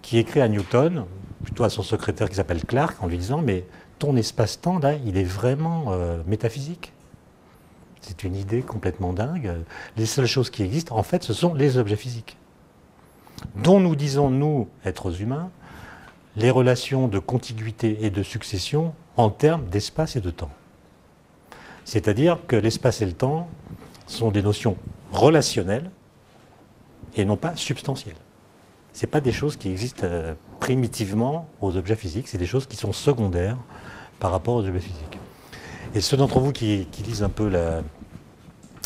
qui écrit à Newton, plutôt à son secrétaire qui s'appelle Clark, en lui disant « Mais ton espace-temps, là, il est vraiment métaphysique. C'est une idée complètement dingue. Les seules choses qui existent, en fait, ce sont les objets physiques, dont nous disons, nous, êtres humains, les relations de contiguïté et de succession en termes d'espace et de temps. C'est-à-dire que l'espace et le temps sont des notions relationnelles et non pas substantielles. Ce n'est pas des choses qui existent primitivement aux objets physiques, c'est des choses qui sont secondaires par rapport aux objets physiques. Et ceux d'entre vous qui lisent un peu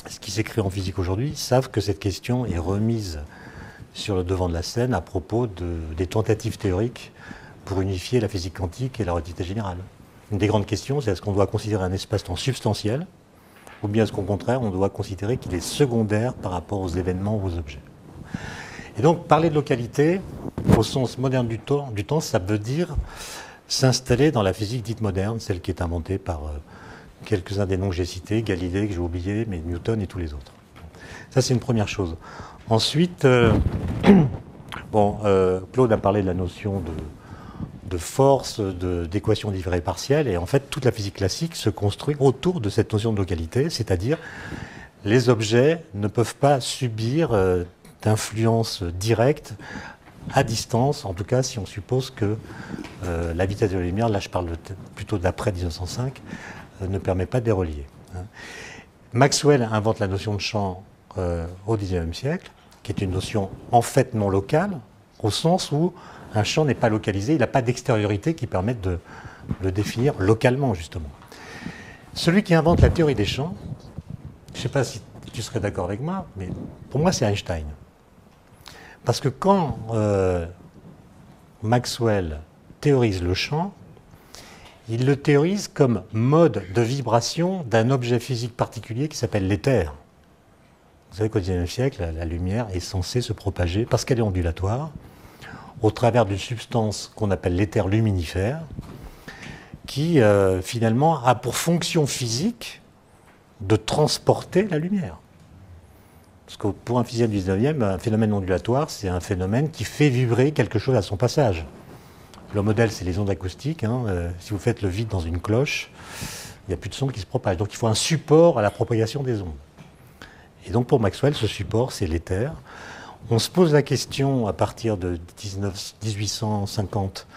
ce qui s'écrit en physique aujourd'hui savent que cette question est remise sur le devant de la scène à propos des tentatives théoriques pour unifier la physique quantique et la relativité générale. Une des grandes questions, c'est est-ce qu'on doit considérer un espace-temps substantiel, ou bien est-ce qu'au contraire, on doit considérer qu'il est secondaire par rapport aux événements ou aux objets. Et donc, parler de localité, au sens moderne du temps, ça veut dire s'installer dans la physique dite moderne, celle qui est inventée par quelques-uns des noms que j'ai cités, Galilée, que j'ai oublié, mais Newton et tous les autres. Ça, c'est une première chose. Ensuite, Claude a parlé de la notion de force, d'équation différée partielle, et en fait, toute la physique classique se construit autour de cette notion de localité, c'est-à-dire les objets ne peuvent pas subir d'influence directe à distance, en tout cas si on suppose que la vitesse de la lumière, là je parle plutôt d'après 1905, ne permet pas de les relier. Maxwell invente la notion de champ au XIXe siècle, qui est une notion en fait non locale, au sens où un champ n'est pas localisé, il n'a pas d'extériorité qui permette de le définir localement, justement. Celui qui invente la théorie des champs, je ne sais pas si tu serais d'accord avec moi, mais pour moi c'est Einstein. Parce que quand Maxwell théorise le champ, il le théorise comme mode de vibration d'un objet physique particulier qui s'appelle l'éther. Vous savez qu'au XIXe siècle, la lumière est censée se propager, parce qu'elle est ondulatoire, au travers d'une substance qu'on appelle l'éther luminifère, qui finalement a pour fonction physique de transporter la lumière. Parce que pour un physicien du 19e, un phénomène ondulatoire, c'est un phénomène qui fait vibrer quelque chose à son passage. Le modèle, c'est les ondes acoustiques. Si vous faites le vide dans une cloche, il n'y a plus de son qui se propage. Donc il faut un support à la propagation des ondes. Et donc pour Maxwell, ce support, c'est l'éther. On se pose la question, à partir de 1850,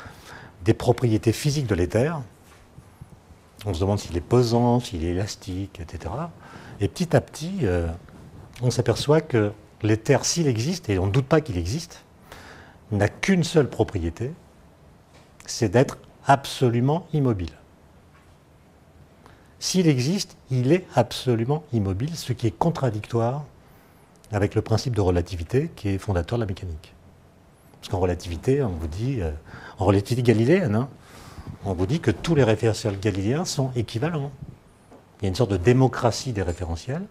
des propriétés physiques de l'éther. On se demande s'il est pesant, s'il est élastique, etc. Et petit à petit, on s'aperçoit que l'éther, s'il existe, et on ne doute pas qu'il existe, n'a qu'une seule propriété, c'est d'être absolument immobile. S'il existe, il est absolument immobile, ce qui est contradictoire avec le principe de relativité qui est fondateur de la mécanique. Parce qu'en relativité, on vous dit, en relativité galiléenne, on vous dit que tous les référentiels galiléens sont équivalents. Il y a une sorte de démocratie des référentiels,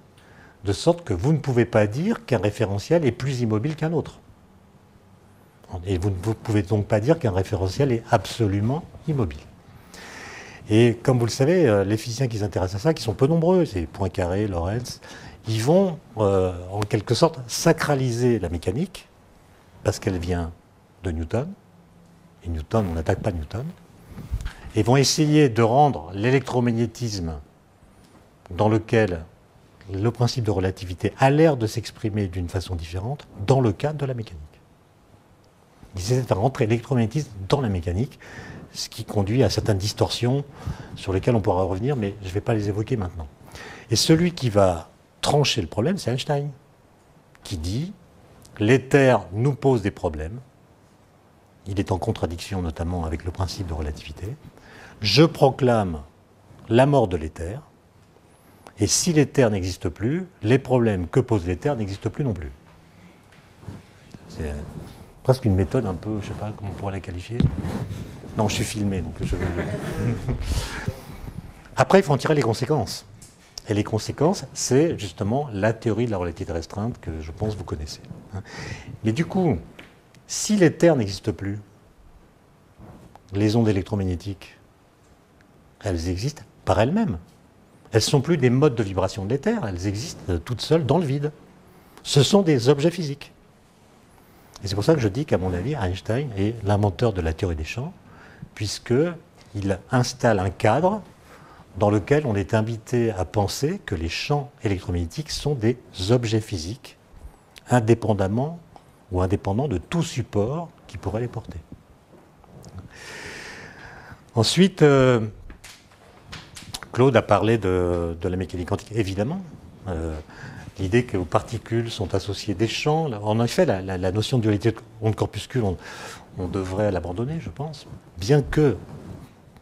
de sorte que vous ne pouvez pas dire qu'un référentiel est plus immobile qu'un autre. Et vous ne pouvez donc pas dire qu'un référentiel est absolument immobile. Et comme vous le savez, les physiciens qui s'intéressent à ça, qui sont peu nombreux, c'est Poincaré, Lorentz, ils vont en quelque sorte sacraliser la mécanique, parce qu'elle vient de Newton, et Newton, on n'attaque pas Newton, et vont essayer de rendre l'électromagnétisme dans lequel le principe de relativité a l'air de s'exprimer d'une façon différente dans le cadre de la mécanique. Ils essaient de faire rentrer l'électromagnétisme dans la mécanique, ce qui conduit à certaines distorsions sur lesquelles on pourra revenir, mais je ne vais pas les évoquer maintenant. Et celui qui va trancher le problème, c'est Einstein, qui dit « l'éther nous pose des problèmes ». Il est en contradiction notamment avec le principe de relativité. Je proclame la mort de l'éther, et si l'éther n'existe plus, les problèmes que pose l'éther n'existent plus non plus. C'est presque une méthode un peu, je ne sais pas comment on pourrait la qualifier. Non, je suis filmé, donc je vais... Après, il faut en tirer les conséquences. Et les conséquences, c'est justement la théorie de la relativité restreinte que je pense vous connaissez. Mais du coup, si l'éther n'existe plus, les ondes électromagnétiques, elles existent par elles-mêmes. Elles ne sont plus des modes de vibration de l'éther, elles existent toutes seules dans le vide. Ce sont des objets physiques. Et c'est pour ça que je dis qu'à mon avis, Einstein est l'inventeur de la théorie des champs, puisqu'il installe un cadre dans lequel on est invité à penser que les champs électromagnétiques sont des objets physiques, indépendamment ou indépendants de tout support qui pourrait les porter. Ensuite, Claude a parlé de la mécanique quantique, évidemment. L'idée que aux particules sont associées des champs. En effet, la notion de dualité onde-corpuscule, on devrait l'abandonner, je pense. Bien que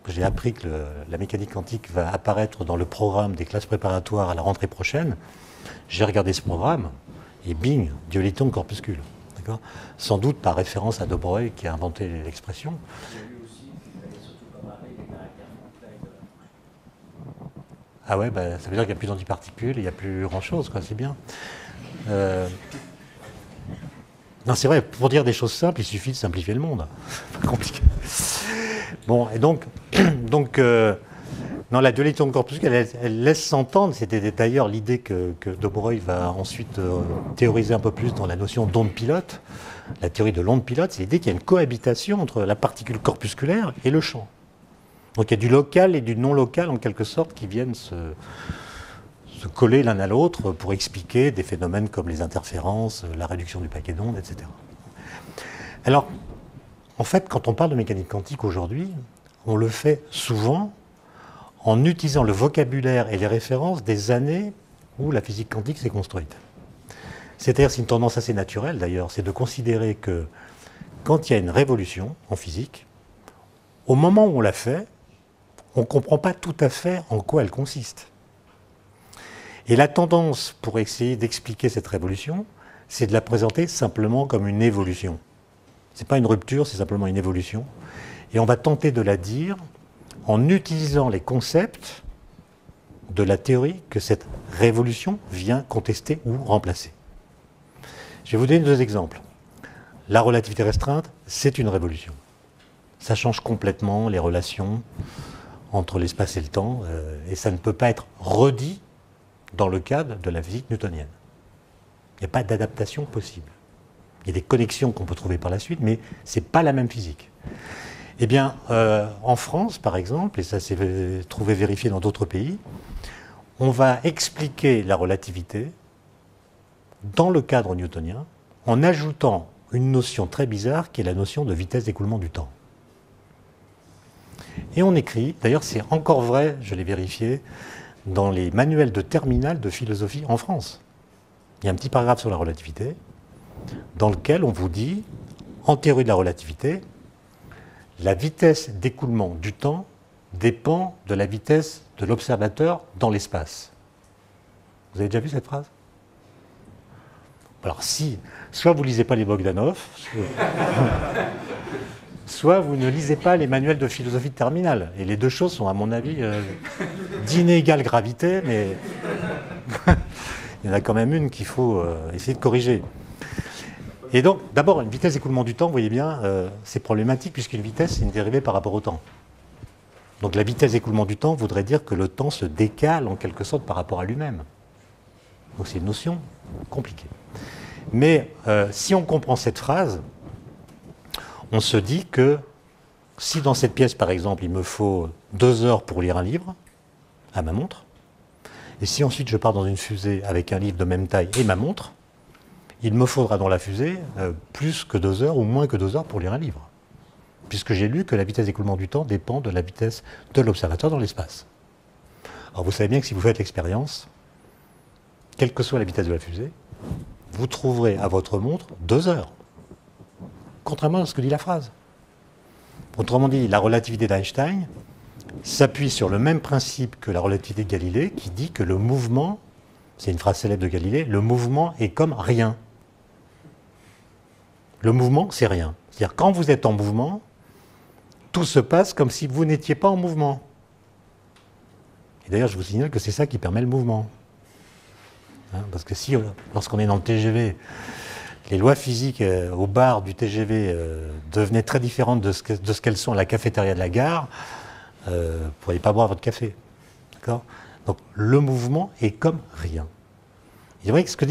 j'ai appris que la mécanique quantique va apparaître dans le programme des classes préparatoires à la rentrée prochaine, j'ai regardé ce programme, et bing, dualité onde-corpuscule. Sans doute par référence à De Broglie qui a inventé l'expression. Ah ouais, bah, ça veut dire qu'il n'y a plus d'antiparticules, il n'y a plus grand-chose, quoi, c'est bien. Non, c'est vrai, pour dire des choses simples, il suffit de simplifier le monde. Pas compliqué. Bon, et donc non, la dualité onde-corpuscule, elle laisse s'entendre, c'était d'ailleurs l'idée que De Broglie va ensuite théoriser un peu plus dans la notion d'onde pilote. La théorie de l'onde pilote, c'est l'idée qu'il y a une cohabitation entre la particule corpusculaire et le champ. Donc il y a du local et du non local en quelque sorte qui viennent se coller l'un à l'autre pour expliquer des phénomènes comme les interférences, la réduction du paquet d'ondes, etc. Alors, en fait, quand on parle de mécanique quantique aujourd'hui, on le fait souvent en utilisant le vocabulaire et les références des années où la physique quantique s'est construite. C'est-à-dire, c'est une tendance assez naturelle d'ailleurs, c'est de considérer que quand il y a une révolution en physique, au moment où on l'a fait, on ne comprend pas tout à fait en quoi elle consiste. Et la tendance pour essayer d'expliquer cette révolution, c'est de la présenter simplement comme une évolution. Ce n'est pas une rupture, c'est simplement une évolution. Et on va tenter de la dire en utilisant les concepts de la théorie que cette révolution vient contester ou remplacer. Je vais vous donner deux exemples. La relativité restreinte, c'est une révolution. Ça change complètement les relations entre l'espace et le temps, et ça ne peut pas être redit dans le cadre de la physique newtonienne. Il n'y a pas d'adaptation possible. Il y a des connexions qu'on peut trouver par la suite, mais ce n'est pas la même physique. Eh bien, en France, par exemple, et ça s'est trouvé vérifié dans d'autres pays, on va expliquer la relativité dans le cadre newtonien en ajoutant une notion très bizarre qui est la notion de vitesse d'écoulement du temps. Et on écrit, d'ailleurs c'est encore vrai, je l'ai vérifié, dans les manuels de terminale de philosophie en France. Il y a un petit paragraphe sur la relativité, dans lequel on vous dit, en théorie de la relativité, la vitesse d'écoulement du temps dépend de la vitesse de l'observateur dans l'espace. Vous avez déjà vu cette phrase? Alors si, soit vous ne lisez pas les Bogdanov, soit vous ne lisez pas les manuels de philosophie de terminale. Et les deux choses sont, à mon avis, d'inégale gravité, mais il y en a quand même une qu'il faut essayer de corriger. Et donc, d'abord, une vitesse d'écoulement du temps, vous voyez bien, c'est problématique, puisqu'une vitesse, c'est une dérivée par rapport au temps. Donc la vitesse d'écoulement du temps voudrait dire que le temps se décale, en quelque sorte, par rapport à lui-même. Donc c'est une notion compliquée. Mais si on comprend cette phrase, on se dit que si dans cette pièce, par exemple, il me faut 2 heures pour lire un livre, à ma montre, et si ensuite je pars dans une fusée avec un livre de même taille et ma montre, il me faudra dans la fusée plus que 2 heures ou moins que 2 heures pour lire un livre. Puisque j'ai lu que la vitesse d'écoulement du temps dépend de la vitesse de l'observateur dans l'espace. Alors vous savez bien que si vous faites l'expérience, quelle que soit la vitesse de la fusée, vous trouverez à votre montre 2 heures. Contrairement à ce que dit la phrase. Autrement dit, la relativité d'Einstein s'appuie sur le même principe que la relativité de Galilée, qui dit que le mouvement, c'est une phrase célèbre de Galilée, le mouvement est comme rien. Le mouvement, c'est rien. C'est-à-dire, quand vous êtes en mouvement, tout se passe comme si vous n'étiez pas en mouvement. Et d'ailleurs, je vous signale que c'est ça qui permet le mouvement. Parce que si, lorsqu'on est dans le TGV, les lois physiques au bar du TGV devenaient très différentes de ce qu'elles sont à la cafétéria de la gare, vous ne pourriez pas boire votre café. D'accord ? Donc le mouvement est comme rien. Il est vrai que ce que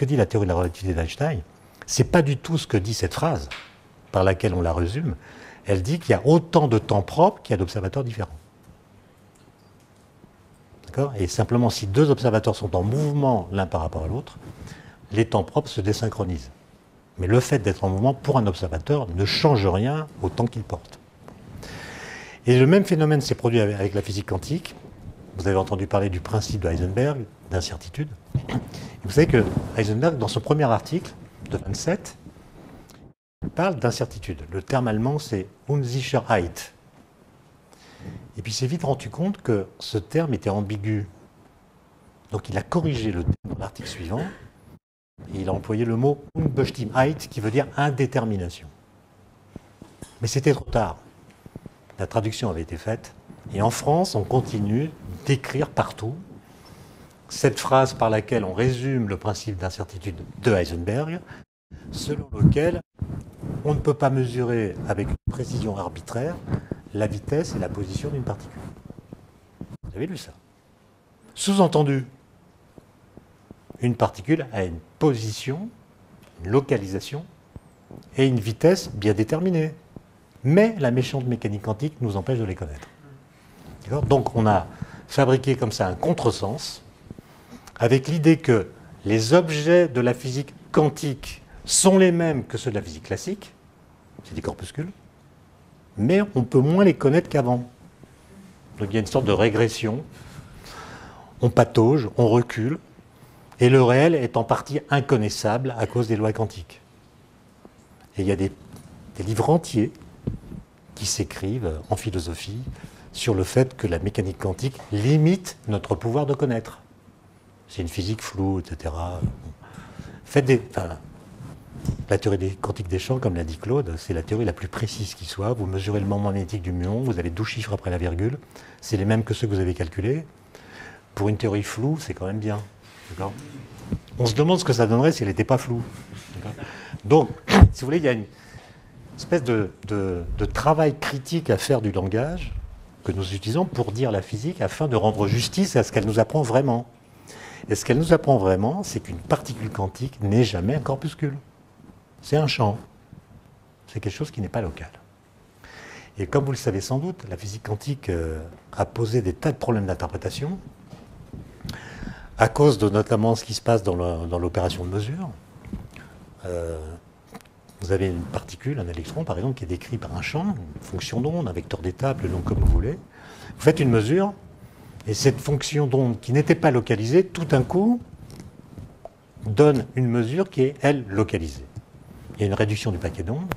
dit la théorie de la relativité d'Einstein, ce n'est pas du tout ce que dit cette phrase, par laquelle on la résume. Elle dit qu'il y a autant de temps propre qu'il y a d'observateurs différents. D'accord ? Et simplement, si 2 observateurs sont en mouvement l'un par rapport à l'autre, les temps propres se désynchronisent. Mais le fait d'être en mouvement pour un observateur ne change rien au temps qu'il porte. Et le même phénomène s'est produit avec la physique quantique. Vous avez entendu parler du principe de Heisenberg, d'incertitude. Et vous savez que Heisenberg, dans son premier article de 27, parle d'incertitude. Le terme allemand, c'est Unsicherheit. Et puis il s'est vite rendu compte que ce terme était ambigu. Donc il a corrigé le terme dans l'article suivant, et il a employé le mot Unbestimmtheit, qui veut dire indétermination. Mais c'était trop tard. La traduction avait été faite, et en France, on continue d'écrire partout cette phrase par laquelle on résume le principe d'incertitude de Heisenberg, selon lequel on ne peut pas mesurer avec une précision arbitraire la vitesse et la position d'une particule. Vous avez lu ça? Sous-entendu, une particule a une position, une localisation et une vitesse bien déterminée. Mais la méchante mécanique quantique nous empêche de les connaître. Donc on a fabriqué comme ça un contresens avec l'idée que les objets de la physique quantique sont les mêmes que ceux de la physique classique, c'est des corpuscules, mais on peut moins les connaître qu'avant. Donc il y a une sorte de régression, on patauge, on recule, et le réel est en partie inconnaissable à cause des lois quantiques. Et il y a des livres entiers qui s'écrivent en philosophie sur le fait que la mécanique quantique limite notre pouvoir de connaître. C'est une physique floue, etc. La théorie quantique des champs, comme l'a dit Claude, c'est la théorie la plus précise qui soit. Vous mesurez le moment magnétique du muon, vous avez 12 chiffres après la virgule. C'est les mêmes que ceux que vous avez calculés. Pour une théorie floue, c'est quand même bien. On se demande ce que ça donnerait si elle n'était pas floue. Donc, si vous voulez, il y a une espèce de travail critique à faire du langage que nous utilisons pour dire la physique afin de rendre justice à ce qu'elle nous apprend vraiment. Et ce qu'elle nous apprend vraiment, c'est qu'une particule quantique n'est jamais un corpuscule. C'est un champ. C'est quelque chose qui n'est pas local. Et comme vous le savez sans doute, la physique quantique a posé des tas de problèmes d'interprétation à cause de notamment ce qui se passe dans l'opération de mesure. Vous avez une particule, un électron par exemple, qui est décrit par un champ, une fonction d'onde, un vecteur d'état, le nom comme vous voulez. Vous faites une mesure, et cette fonction d'onde qui n'était pas localisée, tout d'un coup, donne une mesure qui est, elle, localisée. Il y a une réduction du paquet d'ondes,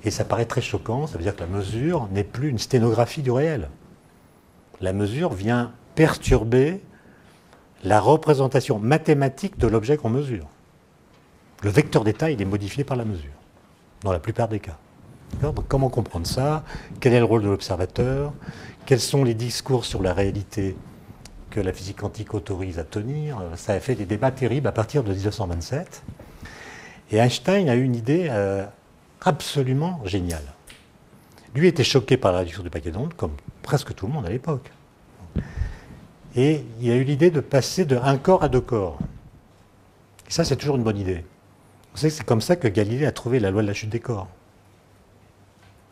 et ça paraît très choquant, ça veut dire que la mesure n'est plus une sténographie du réel. La mesure vient perturber la représentation mathématique de l'objet qu'on mesure. Le vecteur d'état, il est modifié par la mesure, dans la plupart des cas. Donc, comment comprendre ça? Quel est le rôle de l'observateur? Quels sont les discours sur la réalité que la physique quantique autorise à tenir? Ça a fait des débats terribles à partir de 1927. Et Einstein a eu une idée absolument géniale. Lui était choqué par la réduction du paquet d'ondes, comme presque tout le monde à l'époque. Et il a eu l'idée de passer de un corps à deux corps. Et ça, c'est toujours une bonne idée. Vous savez que c'est comme ça que Galilée a trouvé la loi de la chute des corps.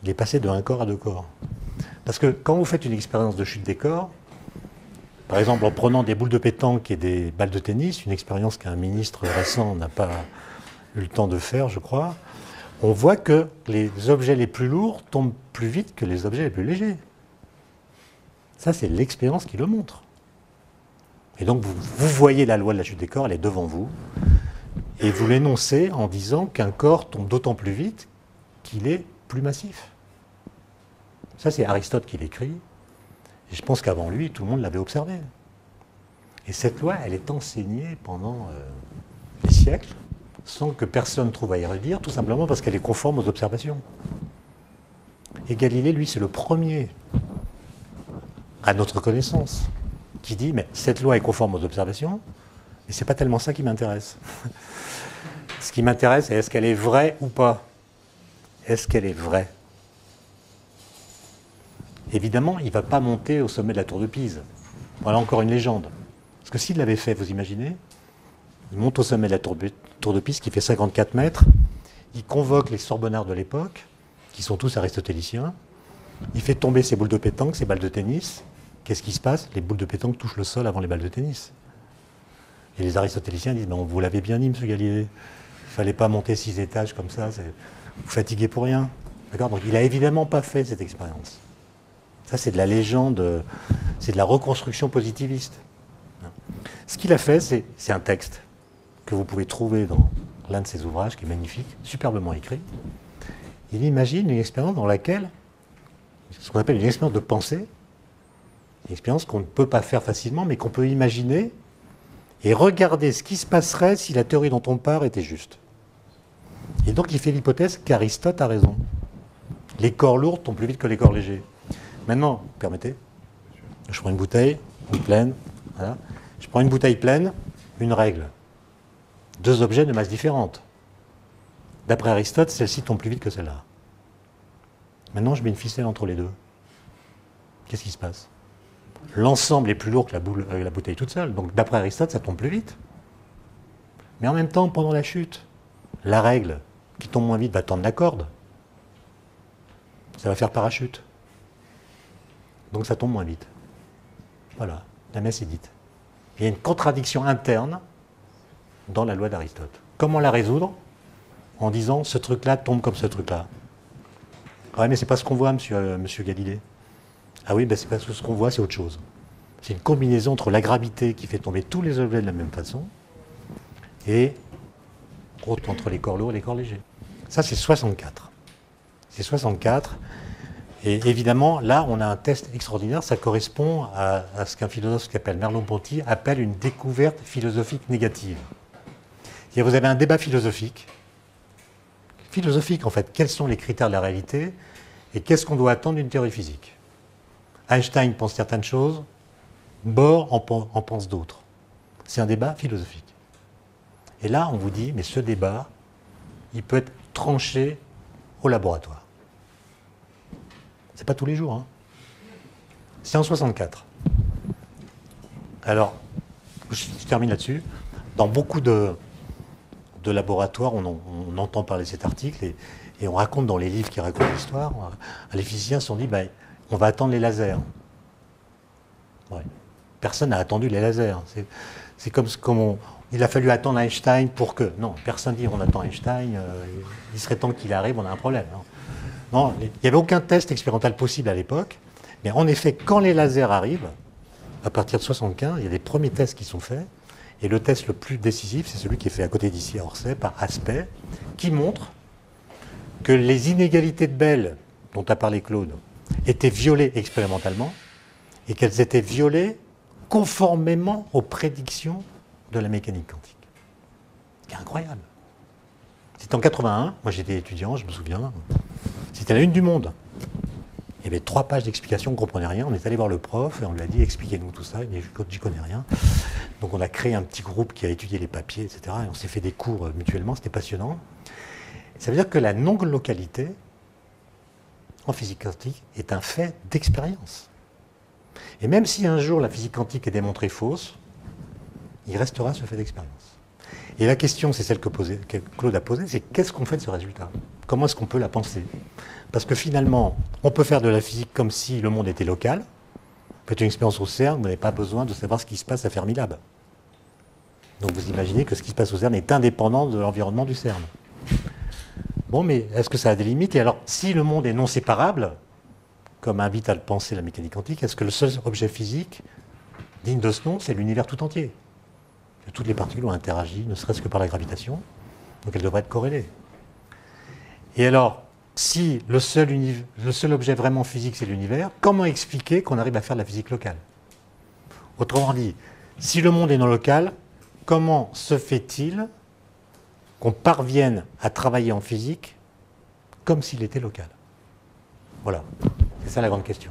Il est passé de un corps à deux corps. Parce que quand vous faites une expérience de chute des corps, par exemple en prenant des boules de pétanque et des balles de tennis, une expérience qu'un ministre récent n'a pas eu le temps de faire, je crois, on voit que les objets les plus lourds tombent plus vite que les objets les plus légers. Ça, c'est l'expérience qui le montre. Et donc, vous voyez la loi de la chute des corps, elle est devant vous, et vous l'énoncez en disant qu'un corps tombe d'autant plus vite qu'il est plus massif. Ça, c'est Aristote qui l'écrit, et je pense qu'avant lui, tout le monde l'avait observé. Et cette loi, elle est enseignée pendant des siècles, sans que personne trouve à y redire, tout simplement parce qu'elle est conforme aux observations. Et Galilée, lui, c'est le premier, à notre connaissance, qui dit, mais cette loi est conforme aux observations, et c'est pas tellement ça qui m'intéresse. Ce qui m'intéresse, c'est est-ce qu'elle est vraie ou pas? Est-ce qu'elle est vraie? Évidemment, il ne va pas monter au sommet de la tour de Pise. Voilà encore une légende. Parce que s'il l'avait fait, vous imaginez, il monte au sommet de la tour de Pise, qui fait 54 mètres, il convoque les sorbonnards de l'époque, qui sont tous aristotéliciens, il fait tomber ses boules de pétanque, ses balles de tennis. Qu'est-ce qui se passe? Les boules de pétanque touchent le sol avant les balles de tennis. Et les aristotéliciens disent, ben, vous l'avez bien dit, monsieur Galilée, il ne fallait pas monter 6 étages comme ça, vous fatiguez pour rien. D'accord? Donc il n'a évidemment pas fait cette expérience. Ça, c'est de la légende, c'est de la reconstruction positiviste. Ce qu'il a fait, c'est un texte que vous pouvez trouver dans l'un de ses ouvrages, qui est magnifique, superbement écrit. Il imagine une expérience dans laquelle, ce qu'on appelle une expérience de pensée, une expérience qu'on ne peut pas faire facilement, mais qu'on peut imaginer et regarder ce qui se passerait si la théorie dont on part était juste. Et donc il fait l'hypothèse qu'Aristote a raison. Les corps lourds tombent plus vite que les corps légers. Maintenant, permettez, je prends une bouteille, une pleine, voilà. Je prends une bouteille pleine, une règle. Deux objets de masse différente. D'après Aristote, celle-ci tombe plus vite que celle-là. Maintenant, je mets une ficelle entre les deux. Qu'est-ce qui se passe? L'ensemble est plus lourd que la bouteille toute seule. Donc, d'après Aristote, ça tombe plus vite. Mais en même temps, pendant la chute, la règle qui tombe moins vite va tendre la corde. Ça va faire parachute. Donc, ça tombe moins vite. Voilà, la messe est dite. Il y a une contradiction interne dans la loi d'Aristote. Comment la résoudre? en disant ce truc-là tombe comme ce truc-là. Ouais, mais c'est pas ce qu'on voit, monsieur Galilée. Ah oui, ben c'est parce que ce qu'on voit, c'est autre chose. C'est une combinaison entre la gravité qui fait tomber tous les objets de la même façon et entre les corps lourds et les corps légers. Ça, c'est 64. C'est 64. Et évidemment, là, on a un test extraordinaire. Ça correspond à ce qu'un philosophe qui s'appelle Merleau-Ponty appelle une découverte philosophique négative. Vous avez un débat philosophique. Philosophique, en fait. Quels sont les critères de la réalité et qu'est-ce qu'on doit attendre d'une théorie physique? Einstein pense certaines choses, Bohr en pense d'autres. C'est un débat philosophique. Et là, on vous dit, mais ce débat, il peut être tranché au laboratoire. C'est pas tous les jours. Hein. C'est en 64. Alors, je termine là-dessus. Dans beaucoup de laboratoires, on entend parler de cet article et on raconte dans les livres qui racontent l'histoire, les physiciens se sont dit, ben, on va attendre les lasers. Ouais. Personne n'a attendu les lasers. C'est comme il a fallu attendre Einstein pour que... Non, personne dit on attend Einstein, il serait temps qu'il arrive, on a un problème. Non, il n'y avait aucun test expérimental possible à l'époque, mais en effet, quand les lasers arrivent, à partir de 75, il y a des premiers tests qui sont faits, et le test le plus décisif, c'est celui qui est fait à côté d'ici à Orsay, par Aspect, qui montre que les inégalités de Bell, dont a parlé Claude, étaient violées expérimentalement, et qu'elles étaient violées conformément aux prédictions de la mécanique quantique. C'est incroyable. C'était en 81, moi j'étais étudiant, je me souviens, c'était la une du Monde. Il y avait 3 pages d'explications, on ne comprenait rien, on est allé voir le prof et on lui a dit expliquez-nous tout ça, il dit j'y connais rien. Donc on a créé un petit groupe qui a étudié les papiers, etc. Et on s'est fait des cours mutuellement, c'était passionnant. Ça veut dire que la non-localité en physique quantique est un fait d'expérience. Et même si un jour la physique quantique est démontrée fausse, il restera ce fait d'expérience. Et la question, c'est celle que Claude a posée, c'est qu'est-ce qu'on fait de ce résultat? Comment est-ce qu'on peut la penser? Parce que finalement, on peut faire de la physique comme si le monde était local. Vous faites une expérience au CERN, vous n'avez pas besoin de savoir ce qui se passe à Fermilab. Donc vous imaginez que ce qui se passe au CERN est indépendant de l'environnement du CERN. Bon, mais est-ce que ça a des limites? Et alors, si le monde est non séparable, comme invite à le penser la mécanique quantique, est-ce que le seul objet physique digne de ce nom, c'est l'univers tout entier? Toutes les particules ont interagi, ne serait-ce que par la gravitation, donc elles devraient être corrélées. Et alors, si le seul objet vraiment physique, c'est l'univers, comment expliquer qu'on arrive à faire de la physique locale? Autrement dit, si le monde est non local, comment se fait-il qu'on parvienne à travailler en physique comme s'il était local? Voilà, c'est ça la grande question.